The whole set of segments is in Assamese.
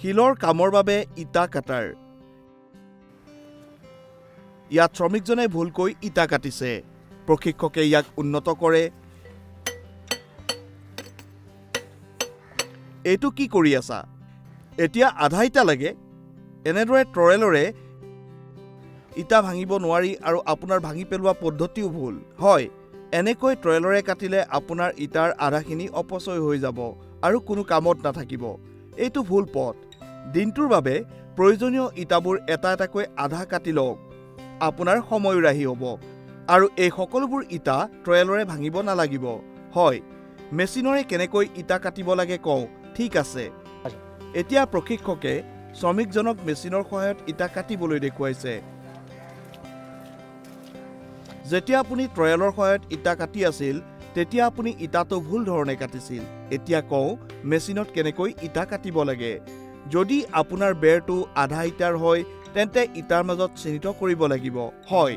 শিলৰ কামৰ বাবে ইটা কাটাৰ। ইয়াত শ্ৰমিকজনে ভুলকৈ ইটা কাটিছে। প্ৰশিক্ষকে ইয়াক উন্নত কৰে। এইটো কি কৰি আছা? এতিয়া আধা ইটা লাগে। এনেদৰে ট্ৰৱেলৰে ইটা ভাঙিব নোৱাৰি আৰু আপোনাৰ ভাঙি পেলোৱা পদ্ধতিও ভুল। হয়, এনেকৈ ট্ৰৱেলৰে কাটিলে আপোনাৰ ইটাৰ আধাখিনি অপচয় হৈ যাব আৰু কোনো কামত নাথাকিব। এইটো ভুল পথ। দিনটোৰ বাবে প্ৰয়োজনীয় ইটাবোৰ এটা এটাকৈ আধা কাটি লওক। আপোনাৰ সময়ো ৰাহি হ'ব আৰু এই সকলোবোৰ ইটা ট্ৰৱেলৰে ভাঙিব নালাগিব। হয়, মেচিনৰে কেনেকৈ ইটা কাটিব লাগে কওঁ। ঠিক আছে। এতিয়া প্ৰশিক্ষকে শ্ৰমিকজনক মেচিনৰ সহায়ত ইটা কাটিবলৈ দেখুৱাইছে। যেতিয়া আপুনি ট্ৰৱেলৰ সহায়ত ইটা কাটি আছিল তেতিয়া আপুনি ইটাটো ভুল ধৰণে কাটিছিল। এতিয়া কওঁ মেচিনত কেনেকৈ ইটা কাটিব লাগে। যদি আপোনাৰ বেৰটো আধা ইটাৰ হয় তেন্তে ইটাৰ মাজত চিহ্নিত কৰিব লাগিব। হয়,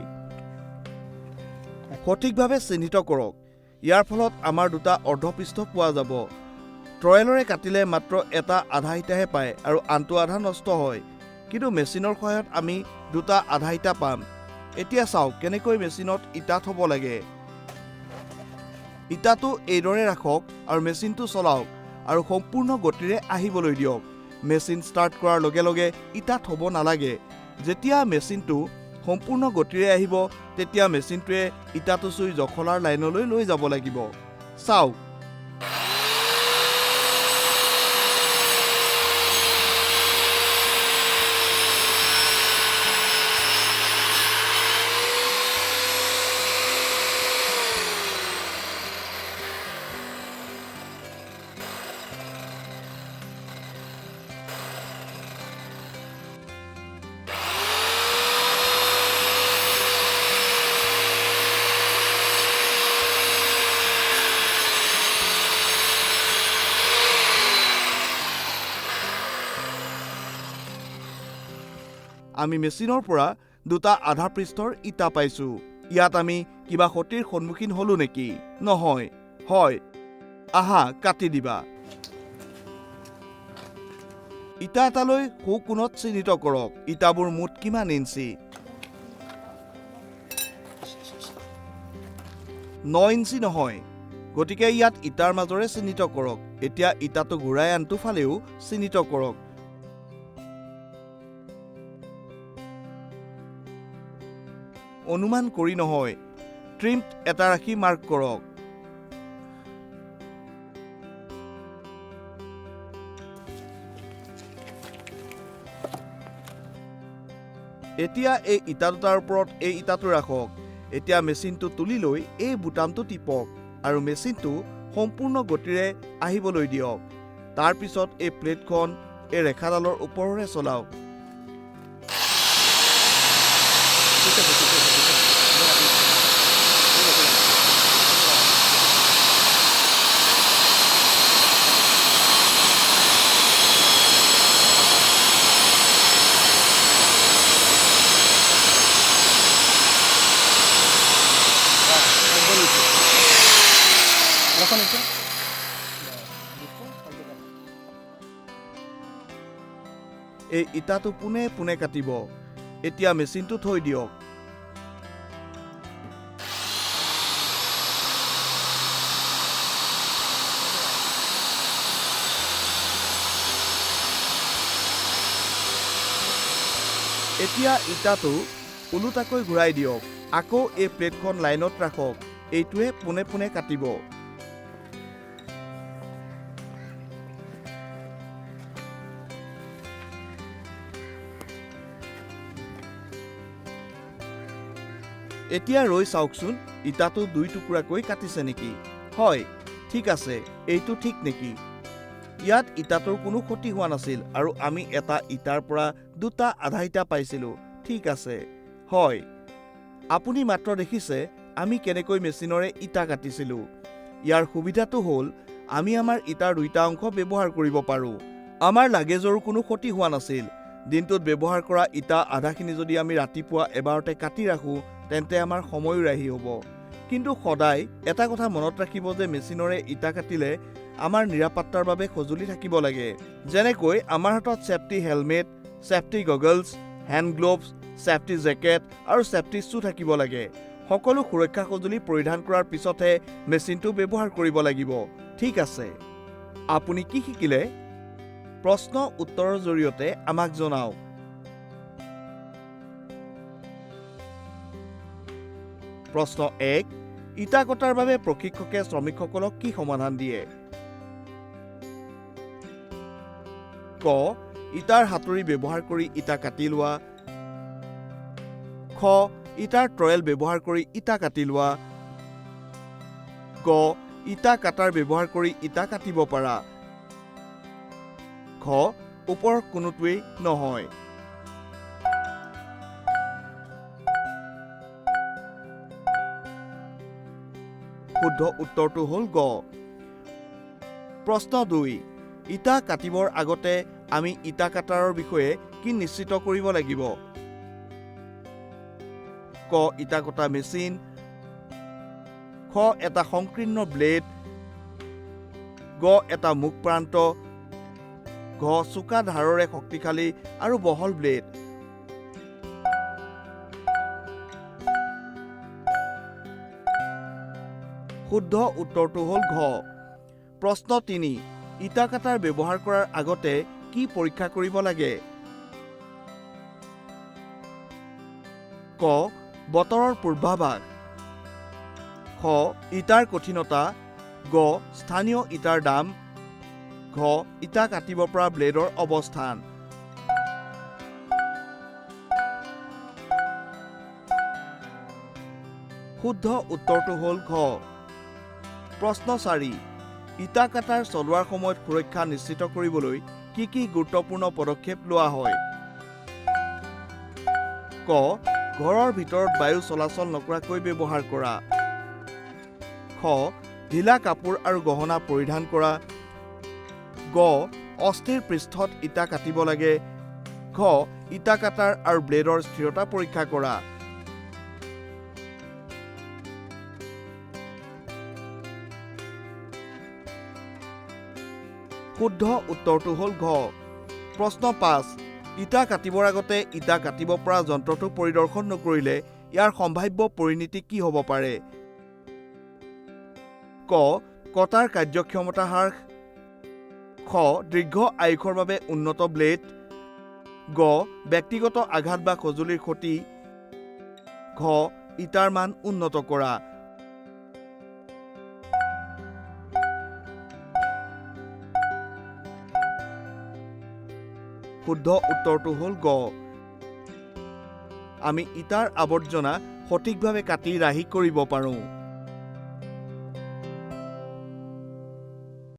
সঠিকভাৱে চিহ্নিত কৰক। ইয়াৰ ফলত আমাৰ দুটা অৰ্ধপৃষ্ঠ পোৱা যাব। ট্ৰৱেলৰে কাটিলে মাত্ৰ এটা আধা ইটাহে পায় আৰু আনটো আধা নষ্ট হয়, কিন্তু মেচিনৰ সহায়ত আমি দুটা আধা ইটা পাম। এতিয়া চাওক কেনেকৈ মেচিনত ইটা থ'ব লাগে। ইটাটো এইদৰে ৰাখক আৰু মেচিনটো চলাওক আৰু সম্পূৰ্ণ গতিৰে আহিবলৈ দিয়ক। মেচিন ষ্টাৰ্ট কৰাৰ লগে লগে ইটা থ'ব নালাগে। যেতিয়া মেচিনটো সম্পূৰ্ণ গতিৰে আহিব তেতিয়া মেচিনটোৱে ইটাটো চুই জখলাৰ লাইনলৈ লৈ যাব লাগিব। চাওক, আমি মেচিনৰ পৰা দুটা আধা পৃষ্ঠৰ ইটা পাইছো। ইয়াত আমি কিবা ক্ষতিৰ সন্মুখীন হলো নেকি? নহয়। হয়, আহা কাটি দিবা। ইটা এটালৈ সোঁকোণত চিহ্নিত কৰক। ইটাবোৰ মুঠ কিমান ইঞ্চি? 9 ইঞ্চি নহয়, গতিকে ইয়াত ইটাৰ মাজৰে চিহ্নিত কৰক। এতিয়া ইটাটো ঘূৰাই আনটো ফালেও চিহ্নিত কৰক। অনুমান কৰি নহয়, ট্ৰিমড এটা ৰাখি মাৰ্ক কৰক। এতিয়া এই ইটা দুটাৰ ওপৰত এই ইটাটো ৰাখক। এতিয়া মেচিনটো তুলি লৈ এই বুটামটো টিপক আৰু মেচিনটো সম্পূৰ্ণ গতিৰে আহিবলৈ দিয়ক। তাৰ পিছত এই প্লেটখন এই ৰেখাডালৰ ওপৰেৰে চলাওক। এই ইটাটো পোনে পোনে কাটিব। এতিয়া মেচিনটো থৈ দিয়ক। এতিয়া ইটাটো ওলোটাকৈ ঘূৰাই দিয়ক। আকৌ এই প্লেটখন লাইনত ৰাখক। এইটোৱে পোনে পোনে কাটিব। এতিয়া ৰৈ চাওকচোন, ইটাটো 2 টুকুৰাকৈ কাটিছে নেকি? হয়, ঠিক আছে। এইটো ঠিক নেকি? ইয়াত ইটাটোৰ কোনো ক্ষতি হোৱা নাছিল আৰু আমি এটা ইটাৰ পৰা দুটা আধা ইটা পাইছিলোঁ। ঠিক আছে। হয়, আপুনি মাত্ৰ দেখিছে আমি কেনেকৈ মেচিনৰে ইটা কাটিছিলোঁ। ইয়াৰ সুবিধাটো হ'ল আমি আমাৰ ইটাৰ দুটা অংশ ব্যৱহাৰ কৰিব পাৰোঁ। আমাৰ লাগেজৰো কোনো ক্ষতি হোৱা নাছিল। দিনটোত ব্যৱহাৰ কৰা ইটা আধাখিনি যদি আমি ৰাতিপুৱা এবাৰতে কাটি ৰাখোঁ তেন্তে আমাৰ সময়ো ৰাহি হ'ব। কিন্তু সদায় এটা কথা মনত ৰাখিব যে মেচিনৰে ইটা কাটিলে আমাৰ নিৰাপত্তাৰ বাবে সঁজুলি থাকিব লাগে। যেনেকৈ আমাৰ হাতত safety helmet, safety goggles, hand gloves, safety jacket আৰু ছেফটি শ্বু থাকিব লাগে। সকলো সুৰক্ষা সঁজুলি পৰিধান কৰাৰ পিছতহে মেচিনটো ব্যৱহাৰ কৰিব লাগিব। ঠিক আছে, আপুনি কি শিকিলে? প্ৰশ্ন উত্তৰৰ জৰিয়তে আমাক জনাওক। প্ৰশ্ন 1, ইটা কটাৰ বাবে প্ৰশিক্ষকে শ্ৰমিকসকলক কি সমাধান দিয়ে? ক, ইটাৰ হাতুৰি ব্যৱহাৰ কৰি ইটা কাটি লোৱা। খ, ইটাৰ ট্ৰয়েল ব্যৱহাৰ কৰি ইটা কাটি লোৱা। গ, ইটা কাটাৰ ব্যৱহাৰ কৰি ইটা কাটিব পাৰা। খ, ওপৰৰ কোনোটোৱেই নহয়। শুদ্ধ উত্তৰটো হ'ল গ। প্ৰশ্ন 2, ইটা কাটিবৰ আগতে আমি ইটা কাটাৰৰ বিষয়ে কি নিশ্চিত কৰিব লাগিব? ক, ইটা কটা মেচিন। খ, এটা সংকীৰ্ণ ব্লেড। গ, এটা মুখ প্ৰান্ত। ঘ, চোকা ধাৰৰে শক্তিশালী আৰু বহল ব্লেড। শুদ্ধ উত্তৰটো হ'ল ঘ। প্ৰশ্ন 3, ইটা কাটাৰ ব্যৱহাৰ কৰাৰ আগতে কি পৰীক্ষা কৰিব লাগে? ক, বতৰৰ পূৰ্বাভাস। খ, ইটাৰ কঠিনতা। গ, স্থানীয় ইটাৰ দাম। ঘ, ইটা কাটিব পৰা ব্লেডৰ অৱস্থান। শুদ্ধ উত্তৰটো হ'ল ঘ। প্ৰশ্ন 4, ইটা কাটাৰ চলোৱাৰ সময়ত সুৰক্ষা নিশ্চিত কৰিবলৈ কি কি গুৰুত্বপূৰ্ণ পদক্ষেপ লোৱা হয়? ক, ঘৰৰ ভিতৰত বায়ু চলাচল নকৰাকৈ ব্যৱহাৰ কৰা। খ, ঢিলা কাপোৰ আৰু গহনা পৰিধান কৰা। গ, অস্থিৰ পৃষ্ঠত ইটা কাটিব লাগে। ঘ, ইটা কাটাৰ আৰু ব্লেডৰ স্থিৰতা পৰীক্ষা কৰা। শুদ্ধ উত্তৰটো হ'ল ঘ। প্ৰশ্ন 5, ইটা কাটিবৰ আগতে ইটা কাটিব পৰা যন্ত্ৰটো পৰিদৰ্শন নকৰিলে ইয়াৰ সম্ভাৱ্য পৰিণতি কি হ'ব পাৰে? ক, কটাৰ কাৰ্যক্ষমতা হ্ৰাস। খ, দীৰ্ঘ আয়ুসৰ বাবে উন্নত ব্লেড। গ, ব্যক্তিগত আঘাত বা সঁজুলিৰ ক্ষতি। ঘ, ইটাৰ মান উন্নত কৰা। শুদ্ধ উত্তৰটো হ'ল গ। আমি ইটাৰ আৱৰ্জনা সঠিকভাৱে কাটি ৰাহি কৰিব পাৰোঁ।